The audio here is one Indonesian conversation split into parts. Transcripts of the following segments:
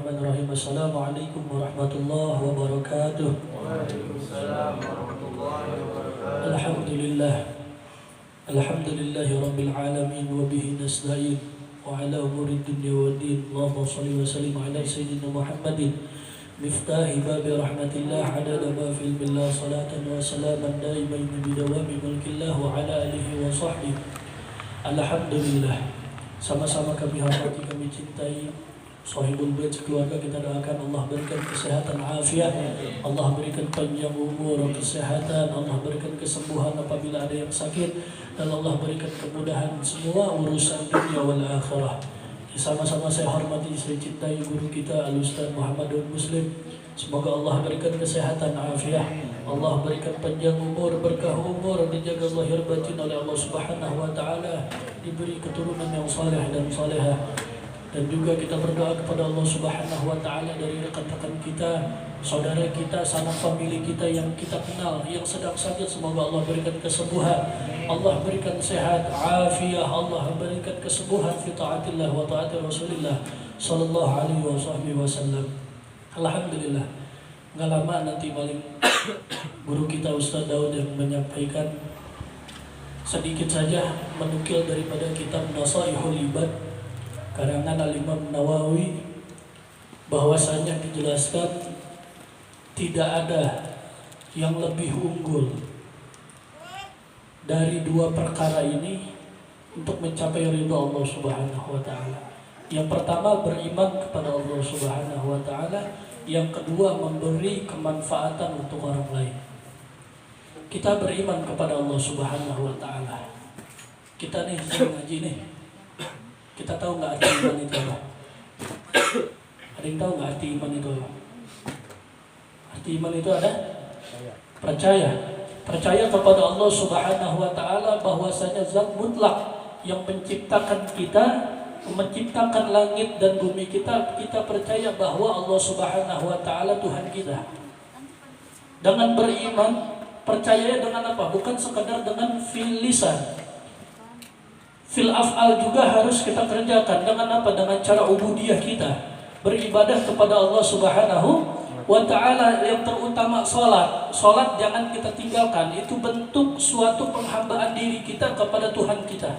Bismillahirrahmanirrahim. Assalamualaikum warahmatullahi wabarakatuh. Waalaikumsalam warahmatullahi wabarakatuh. Alhamdulillah. Alhamdulillahi rabbil alamin wa bihi nasta'in wa ala umuri dunya waddin. Allahumma shalli wa sallim ala sayyidina Muhammadin miftahi babi rahmatillah adada ma fil billah salatan wa salaman daimain bidawami mulkillah wa ala alihi wa sahbihi. Alhamdulillah. Sama-sama kami hormati, kami cintai Sahibul Bait, keluarga kita doakan Allah berikan kesehatan afiat, Allah berikan panjang umur, kesehatan, Allah berikan kesembuhan apabila ada yang sakit, dan Allah berikan kemudahan semua urusan dunia wal akhirah. Sama-sama saya hormati, saya cintai guru kita Al-Ustaz Muhammadun Muslim. Semoga Allah berikan kesehatan afiat, Allah berikan panjang umur, berkah umur, dijaga zahir batin oleh Allah Subhanahu wa taala, diberi keturunan yang saleh dan salehah. Dan juga kita berdoa kepada Allah Subhanahu wa taala dari rekan-rekan kita, saudara kita, sanak famili kita yang kita kenal yang sedang sakit, semoga Allah berikan kesembuhan, Allah berikan sehat, afiah, Allah berikan kesembuhan fi taatillah wa taati Rasulillah sallallahu alaihi wasallam. Alhamdulillah. Enggak lama nanti paling guru kita Ustaz Daud yang menyampaikan sedikit saja menukil daripada kitab Nasaihul Ibad karangan Al-Imam Nawawi, bahwasanya dijelaskan tidak ada yang lebih unggul dari dua perkara ini untuk mencapai ridha Allah Subhanahu wa taala. Yang pertama beriman kepada Allah Subhanahu wa taala, yang kedua memberi kemanfaatan untuk orang lain. Kita beriman kepada Allah Subhanahu wa taala. Kita nih ngaji nih. Kita tahu nggak arti iman itu apa? Ada yang tahu nggak arti iman itu apa? Arti iman itu ada? Percaya. Percaya kepada Allah Subhanahu wa taala bahwasanya zat mutlak yang menciptakan kita, menciptakan langit dan bumi kita percaya bahwa Allah Subhanahu wa taala Tuhan kita. Dengan beriman, percaya dengan apa? Bukan sekadar dengan fil lisan. Fil af'al juga harus kita kerjakan. Dengan apa? Dengan cara ubudiyah kita, beribadah kepada Allah Subhanahu wa ta'ala. Yang terutama salat. Salat jangan kita tinggalkan. Itu bentuk suatu penghambaan diri kita kepada Tuhan kita,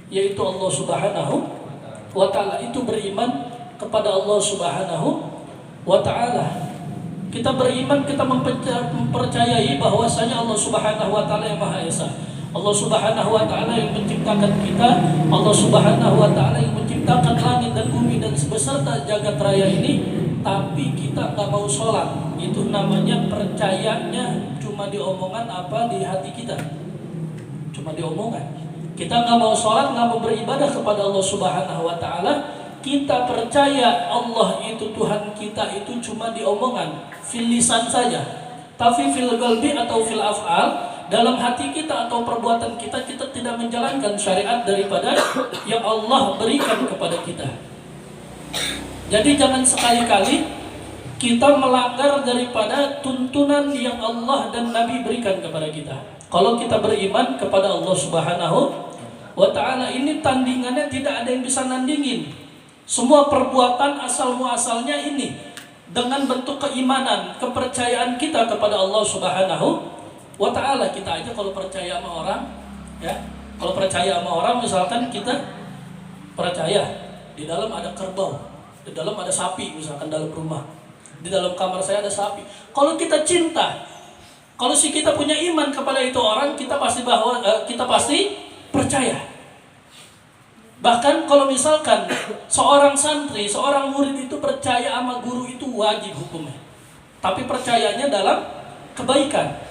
yaitu Allah Subhanahu wa ta'ala. Itu beriman kepada Allah Subhanahu wa ta'ala. Kita beriman, kita mempercayai bahwasanya Allah Subhanahu wa ta'ala yang Maha Esa. Allah Subhanahu wa ta'ala yang menciptakan kita, Allah Subhanahu wa ta'ala yang menciptakan langit dan bumi dan beserta jagat raya ini. Tapi kita gak mau sholat. Itu namanya percayanya cuma di omongan apa di hati kita, cuma di omongan. Kita gak mau sholat, gak mau beribadah kepada Allah Subhanahu wa ta'ala. Kita percaya Allah itu Tuhan kita itu cuma di omongan, fil lisan saja. Tapi fil qalbi atau fil af'al, dalam hati kita atau perbuatan kita tidak menjalankan syariat daripada yang Allah berikan kepada kita. Jadi jangan sekali-kali kita melanggar daripada tuntunan yang Allah dan Nabi berikan kepada kita. Kalau kita beriman kepada Allah Subhanahu wa ta'ala, ini tandingannya tidak ada yang bisa nandingin. Semua perbuatan asal muasalnya ini dengan bentuk keimanan, kepercayaan kita kepada Allah Subhanahu wa ta'ala. Kita aja kalau percaya sama orang, ya, kalau percaya sama orang, misalkan kita percaya di dalam ada kerbau, di dalam ada sapi, misalkan dalam rumah, di dalam kamar saya ada sapi. Kalau kita cinta, kalau si kita punya iman kepada itu orang, kita pasti percaya. Bahkan kalau misalkan seorang santri, seorang murid itu percaya sama guru, itu wajib hukumnya. Tapi percayanya dalam kebaikan.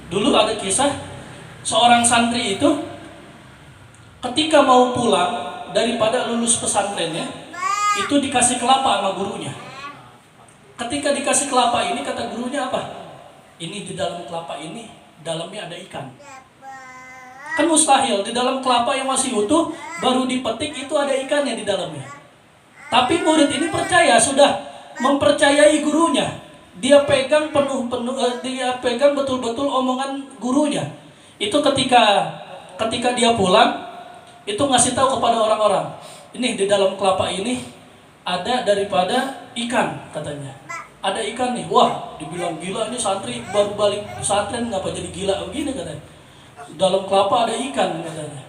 Dulu ada kisah seorang santri itu ketika mau pulang daripada lulus pesantrennya, itu dikasih kelapa sama gurunya. Ketika dikasih kelapa ini, kata gurunya apa? Ini di dalam kelapa ini, dalamnya ada ikan. Kan mustahil, di dalam kelapa yang masih utuh, baru dipetik itu ada ikannya di dalamnya. Tapi murid ini percaya, sudah mempercayai gurunya. Dia pegang dia pegang betul-betul omongan gurunya. Itu ketika dia pulang, itu ngasih tahu kepada orang-orang, ini di dalam kelapa ini ada daripada ikan katanya. Ada ikan nih, wah dibilang gila ini santri baru balik pesantren ngapa jadi gila begini katanya. Dalam kelapa ada ikan katanya.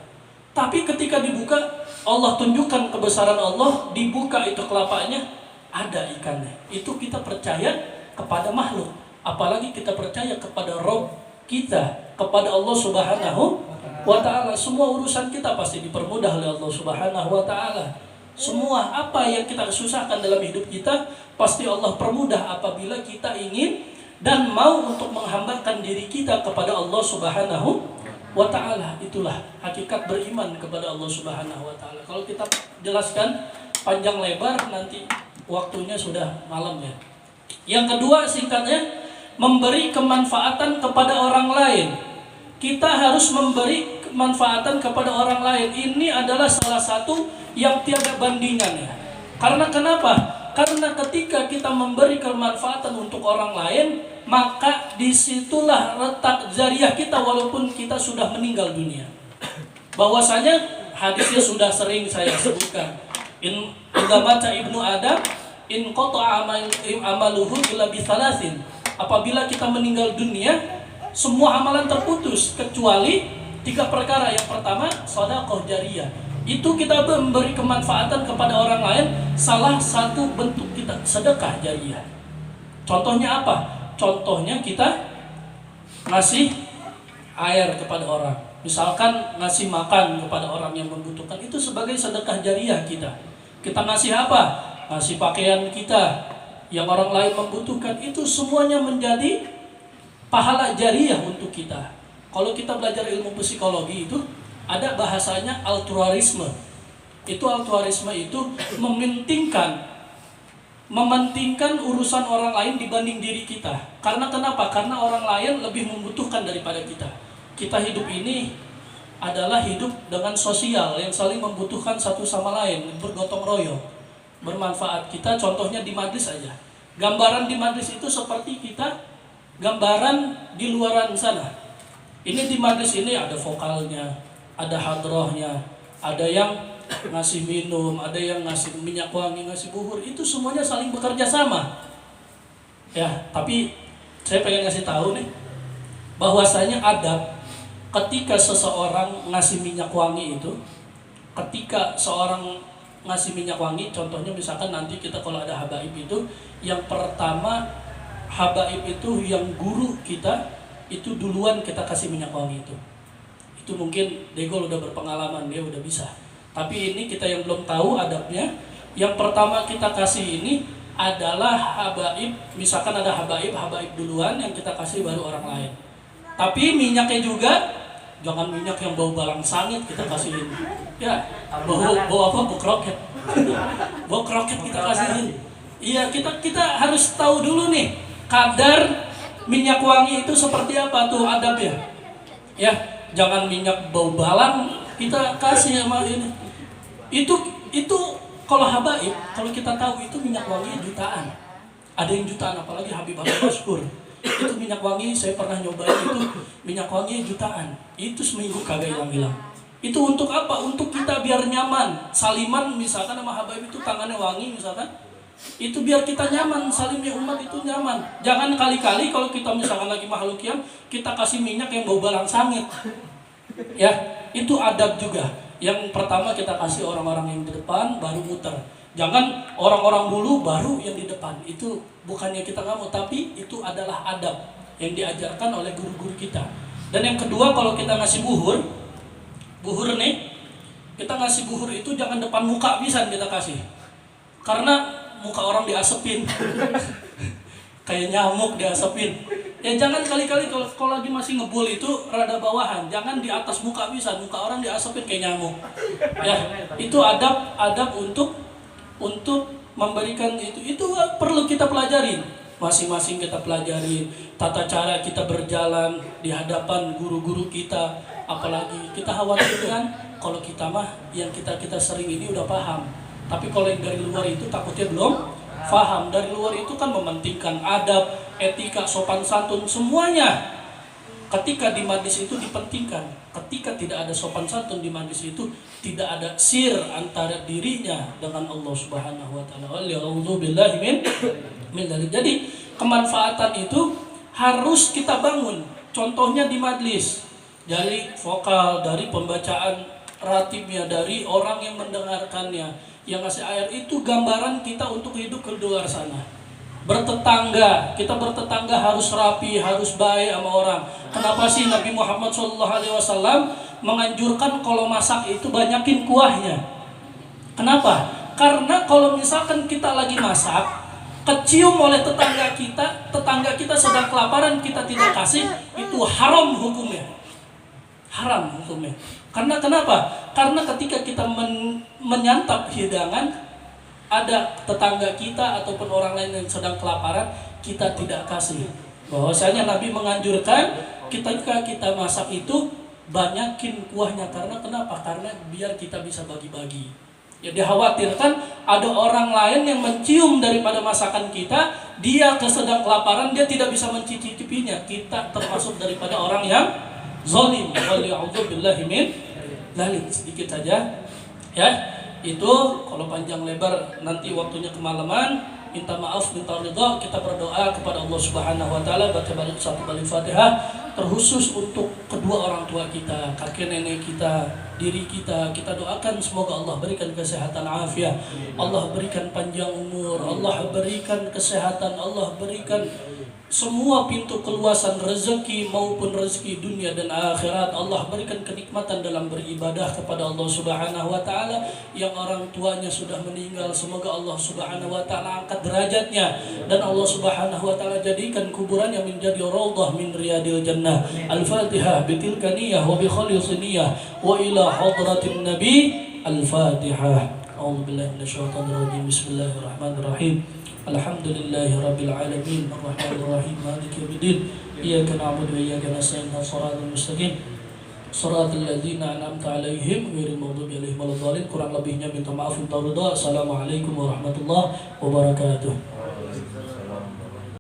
Tapi ketika dibuka, Allah tunjukkan kebesaran Allah, dibuka itu kelapanya ada ikannya. Itu kita percaya kepada makhluk, apalagi kita percaya kepada Rabb kita, kepada Allah Subhanahu wa ta'ala. Semua urusan kita pasti dipermudah oleh Allah Subhanahu wa ta'ala. Semua apa yang kita susahkan dalam hidup kita pasti Allah permudah apabila kita ingin dan mau untuk menghambakan diri kita kepada Allah Subhanahu wa ta'ala. Itulah hakikat beriman kepada Allah Subhanahu wa ta'ala. Kalau kita jelaskan panjang lebar nanti waktunya sudah malam ya. Yang kedua singkatnya, memberi kemanfaatan kepada orang lain. Kita harus memberi kemanfaatan kepada orang lain. Ini adalah salah satu yang tiada bandingan ya. Karena kenapa? Karena ketika kita memberi kemanfaatan untuk orang lain, maka disitulah letak jariah kita walaupun kita sudah meninggal dunia. Bahwasanya hadisnya sudah sering saya sebutkan. Idza mata ibnu Adam in qata'a amaluhu illa bi thalathin. Apabila kita meninggal dunia, semua amalan terputus kecuali 3 perkara. Yang pertama, sedekah jariyah. Itu kita memberi kemanfaatan kepada orang lain, salah satu bentuk kita sedekah jariyah. Contohnya apa? Contohnya kita ngasih air kepada orang. Misalkan ngasih makan kepada orang yang membutuhkan, itu sebagai sedekah jariyah kita. Kita ngasih apa? Ngasih pakaian kita yang orang lain membutuhkan, itu semuanya menjadi pahala jariyah untuk kita. Kalau kita belajar ilmu psikologi itu ada bahasanya altruisme. Itu altruisme itu mementingkan urusan orang lain dibanding diri kita. Karena kenapa? Karena orang lain lebih membutuhkan daripada kita. Kita hidup ini adalah hidup dengan sosial yang saling membutuhkan satu sama lain, bergotong royong, bermanfaat. Kita contohnya di majlis aja. Gambaran di majlis itu seperti kita gambaran di luaran sana. Ini di majlis ini ada vokalnya, ada hadrohnya, ada yang ngasih minum, ada yang ngasih minyak wangi, ngasih buhur. Itu semuanya saling bekerja sama. Ya, tapi saya pengen ngasih tahu nih, bahwasanya adab ketika seseorang ngasih minyak wangi itu, ketika seorang ngasih minyak wangi, contohnya misalkan nanti kita kalau ada habaib itu, yang pertama habaib itu yang guru kita, itu duluan kita kasih minyak wangi itu. Itu mungkin Degol udah berpengalaman, dia udah bisa. Tapi ini kita yang belum tahu adabnya. Yang pertama kita kasih ini adalah habaib. Misalkan ada habaib duluan yang kita kasih baru orang lain. Tapi minyaknya juga jangan minyak yang bau balang sangit kita kasihin. Ya, bau apa? Bau kroket. Bau kroket kita kasihin. Iya, kita harus tahu dulu nih kadar minyak wangi itu seperti apa tuh adabnya. Ya, jangan minyak bau balang kita kasih sama ini. Itu kalau habaib, kalau kita tahu itu minyak wangi jutaan. Ada yang jutaan, apalagi Habib Masyhur. Itu minyak wangi saya pernah nyobain, itu minyak wangi jutaan. Itu seminggu kagak hilang-hilang. Itu untuk apa? Untuk kita biar nyaman. Saliman misalkan sama habaib itu tangannya wangi misalkan. Itu biar kita nyaman, salimnya umat itu nyaman. Jangan kali-kali kalau kita misalkan lagi makhluk yang kita kasih minyak yang bau balang sangit. Ya, itu adab juga. Yang pertama kita kasih orang-orang yang di depan, baru muter. Jangan orang-orang dulu baru yang di depan. Itu bukannya kita nggak mau, tapi itu adalah adab yang diajarkan oleh guru-guru kita. Dan yang kedua, kalau kita ngasih buhur nih, kita ngasih buhur itu jangan depan muka bisa kita kasih. Karena muka orang diasepin. Kayak nyamuk diasepin. Ya jangan kali-kali kalau lagi masih ngebul itu rada bawahan, jangan di atas muka bisa, muka orang diasepin kayak nyamuk. Ya, itu adab untuk memberikan itu perlu kita pelajarin. Masing-masing kita pelajarin tata cara kita berjalan di hadapan guru-guru kita. Apalagi kita khawatir kan kalau kita mah yang kita sering ini udah paham. Tapi kalau yang dari luar itu takutnya belum paham. Dari luar itu kan mementingkan adab, etika, sopan santun semuanya. Ketika di majlis itu dipentingkan, ketika tidak ada sopan santun di majlis itu, tidak ada sir antara dirinya dengan Allah Subhanahu wa taala. Waliya'udzubillahi min dzalik. Jadi kemanfaatan itu harus kita bangun. Contohnya di majlis, dari vokal, dari pembacaan ratibnya, dari orang yang mendengarkannya, yang ngasih ayat, itu gambaran kita untuk hidup ke luar sana. Bertetangga, kita bertetangga harus rapi, harus baik sama orang. Kenapa sih Nabi Muhammad SAW menganjurkan kalau masak itu banyakin kuahnya? Kenapa? Karena kalau misalkan kita lagi masak, kecium oleh tetangga kita sedang kelaparan, kita tidak kasih, itu haram hukumnya. Haram hukumnya. Karena kenapa? Karena ketika kita menyantap hidangan, ada tetangga kita ataupun orang lain yang sedang kelaparan, kita tidak kasih. Bahwasanya Nabi menganjurkan ketika kita masak itu banyakin kuahnya. Karena kenapa? Karena biar kita bisa bagi-bagi. Ya, dikhawatirkan ada orang lain yang mencium daripada masakan kita, dia sedang kelaparan, dia tidak bisa mencicipinya. Kita termasuk daripada orang yang zalim. Waliya'udzubillahi min dzalik. Sedikit saja ya. Itu kalau panjang lebar nanti waktunya kemalaman. Minta maaf, minta ridha, kita berdoa kepada Allah Subhanahu wa taala, baca balik satu balik Fatihah terkhusus untuk kedua orang tua kita, kakek nenek kita, diri kita. Kita doakan semoga Allah berikan kesehatan afiat, Allah berikan panjang umur, Allah berikan kesehatan, Allah berikan semua pintu keluasan rezeki maupun rezeki dunia dan akhirat. Allah berikan kenikmatan dalam beribadah kepada Allah Subhanahu wa taala. Yang orang tuanya sudah meninggal, semoga Allah Subhanahu wa taala angkat derajatnya dan Allah Subhanahu wa taala jadikan kuburannya menjadi raudhah min riyadil jannah. Al-Fatihah bitilka niyyah wa bi khalisin niyyah wa ila hadratin nabi. Al-Fatihah. A'udzu billahi minasyaitonir rajim. Bismillahirrahmanirrahim. Alhamdulillahi rabbil alamin arrahmanir rahim maliki yaumiddin iyyaka na'budu wa iyyaka nasta'in shiratal mustaqim shiratal ladzina an'amta 'alaihim ghairil maghdubi 'alaihim waladdallin. Kurang lebihnya minta maaf, minta ridha. Assalamualaikum warahmatullahi wabarakatuh.